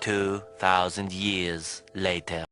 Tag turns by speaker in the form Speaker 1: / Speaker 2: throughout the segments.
Speaker 1: 2,000 years later.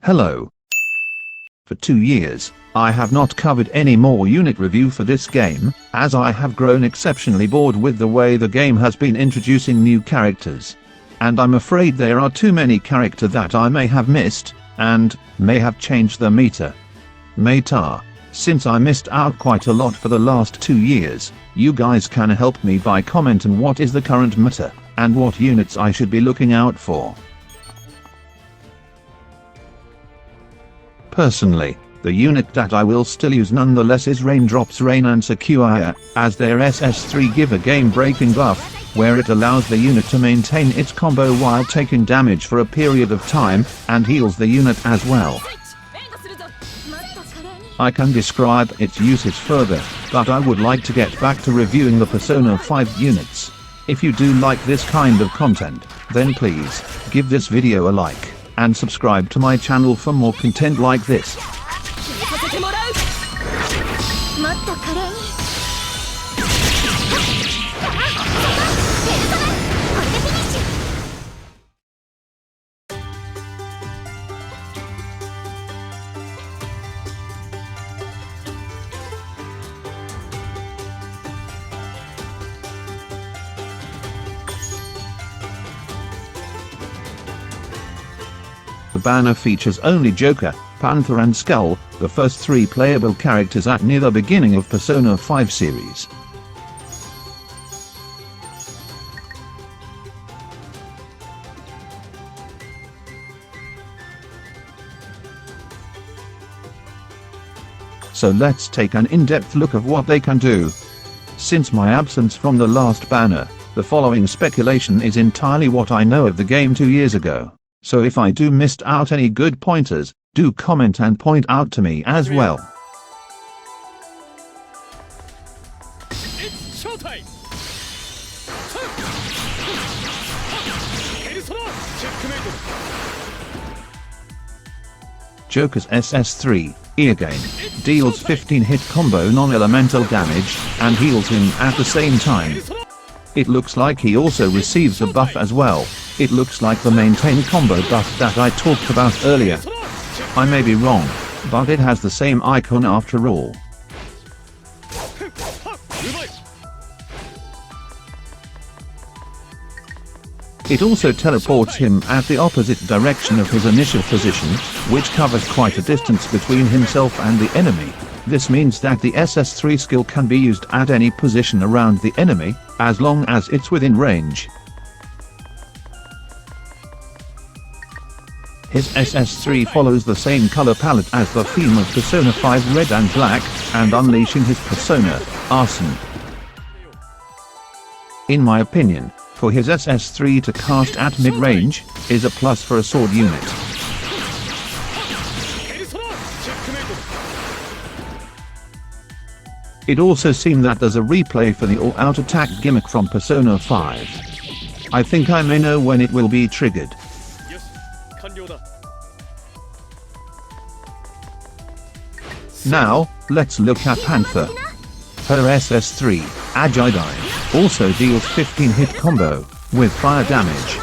Speaker 2: Hello. For 2 years, I have not covered any more unit review for this game, as I have grown exceptionally bored with the way the game has been introducing new characters. And I'm afraid there are too many characters that I may have missed, and may have changed the meta. Since I missed out quite a lot for the last 2 years, you guys can help me by commenting what is the current meta, and what units I should be looking out for. Personally, the unit that I will still use nonetheless is Raindrops Rain and Sequoia, as their SS3 give a game-breaking buff, where it allows the unit to maintain its combo while taking damage for a period of time, and heals the unit as well. I can describe its uses further, but I would like to get back to reviewing the Persona 5 units. If you do like this kind of content, then please, give this video a like, and subscribe to my channel for more content like this. The banner features only Joker, Panther and Skull, the first 3 playable characters at near the beginning of Persona 5 series. So let's take an in-depth look of what they can do. Since my absence from the last banner, the following speculation is entirely what I know of the game 2 years ago. So if I do missed out any good pointers, do comment and point out to me as well.
Speaker 3: It's showtime!
Speaker 2: Joker's SS3, Eargain, deals 15-hit combo non-elemental damage, and heals him at the same time. It looks like he also receives a buff as well. It looks like the maintain combo buff that I talked about earlier. I may be wrong, but it has the same icon after all. It also teleports him at the opposite direction of his initial position, which covers quite a distance between himself and the enemy. This means that the SS3 skill can be used at any position around the enemy, as long as it's within range. His SS3 follows the same color palette as the theme of Persona 5 Red and Black, and unleashing his persona, Arson. In my opinion, for his SS3 to cast at mid-range, is a plus for a sword unit. It also seemed that there's a replay for the all-out attack gimmick from Persona 5. I think I may know when it will be triggered. Now, let's look at Panther. Her SS3, Agidine, also deals 15-hit combo, with fire damage.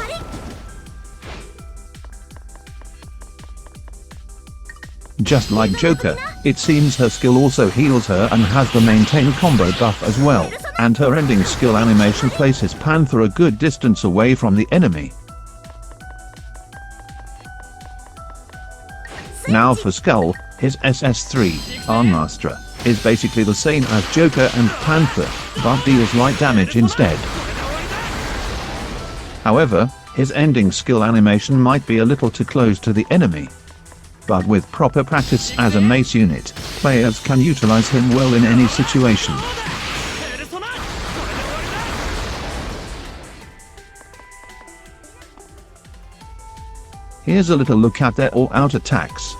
Speaker 2: Just like Joker, it seems her skill also heals her and has the maintain combo buff as well, and her ending skill animation places Panther a good distance away from the enemy. Now for Skull, his SS3, Armastra, is basically the same as Joker and Panther, but deals light damage instead. However, His ending skill animation might be a little too close to the enemy. But with proper practice as a mace unit, players can utilize him well in any situation. Here's a little look at their all-out attacks.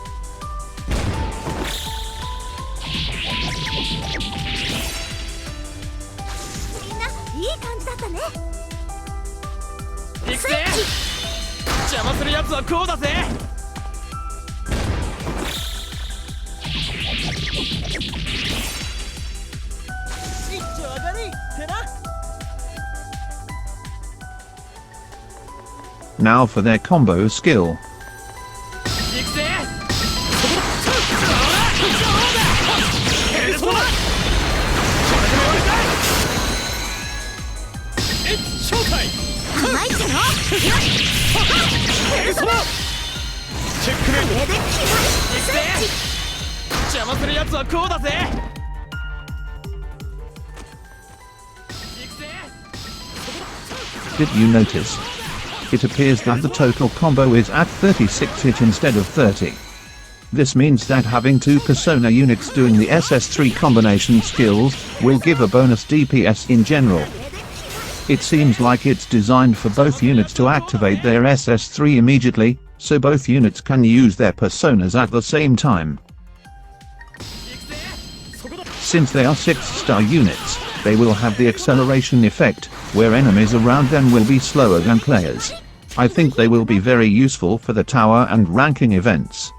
Speaker 2: Now for their combo skill. Did you notice? It appears that the total combo is at 36 hit instead of 30. This means that having two persona units doing the SS3 combination skills will give a bonus DPS in general. It seems like it's designed for both units to activate their SS3 immediately, so both units can use their personas at the same time. Since they are 6-star units, they will have the acceleration effect, where enemies around them will be slower than players. I think they will be very useful for the tower and ranking events.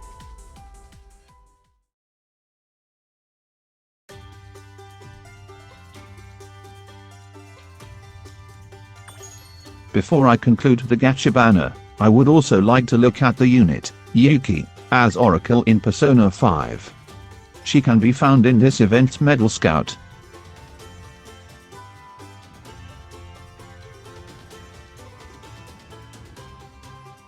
Speaker 2: Before I conclude the gacha banner, I would also like to look at the unit, Yoki, as Oracle in Persona 5. She can be found in this event's Medal Scout.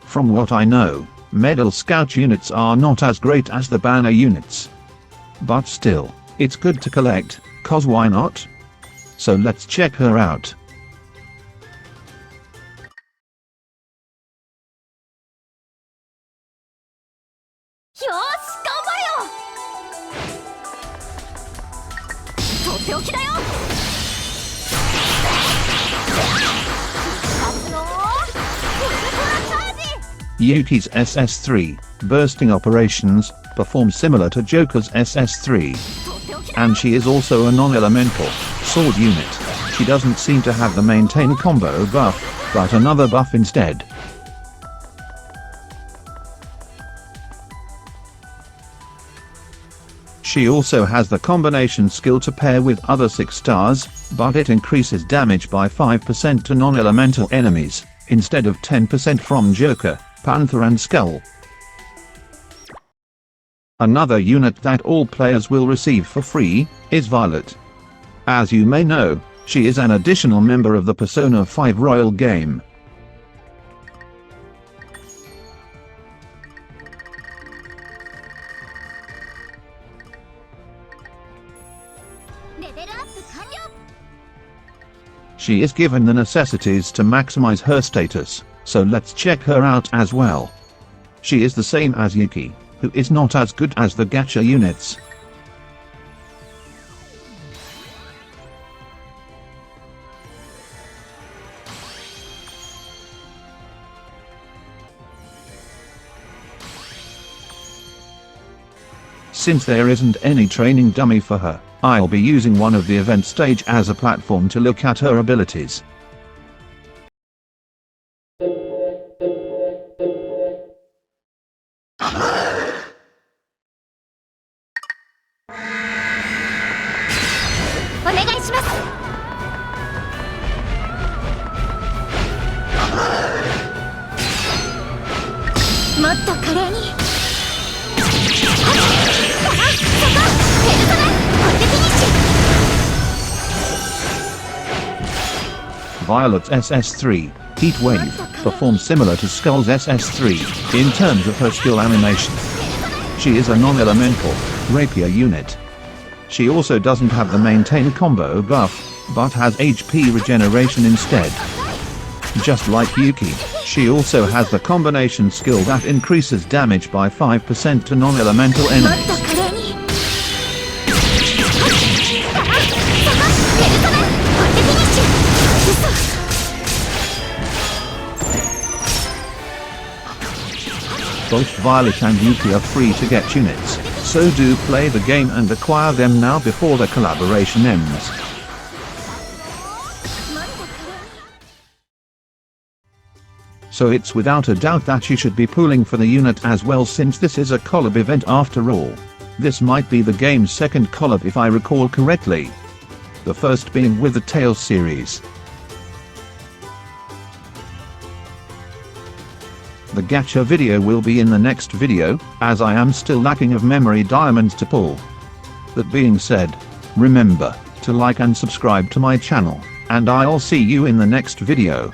Speaker 2: From what I know, Medal Scout units are not as great as the banner units. But still, it's good to collect, cause why not? So let's check her out. Yoki's SS3, bursting operations, perform similar to Joker's SS3. And she is also a non-elemental, sword unit. She doesn't seem to have the maintain combo buff, but another buff instead. She also has the combination skill to pair with other 6 stars, but it increases damage by 5% to non-elemental enemies, instead of 10% from Joker, Panther and Skull. Another unit that all players will receive for free is Violet. As you may know, she is an additional member of the Persona 5 Royal game. She is given the necessities to maximize her status, so let's check her out as well. She is the same as Yoki, who is not as good as the gacha units. Since there isn't any training dummy for her, I'll be using one of the event stage as a platform to look at her abilities. Violet's SS3, Heat Wave, performs similar to Skull's SS3, in terms of her skill animation. She is a non-elemental, rapier unit. She also doesn't have the maintain combo buff, but has HP regeneration instead. Just like Yuki, she also has the combination skill that increases damage by 5% to non-elemental enemies. Both Violet and Yuki are free to get units, so do play the game and acquire them now before the collaboration ends. So it's without a doubt that you should be pooling for the unit as well, since this is a collab event after all. This might be the game's second collab if I recall correctly. The first being with the Tales series. The gacha video will be in the next video, as I am still lacking of memory diamonds to pull. That being said, remember to like and subscribe to my channel, and I'll see you in the next video.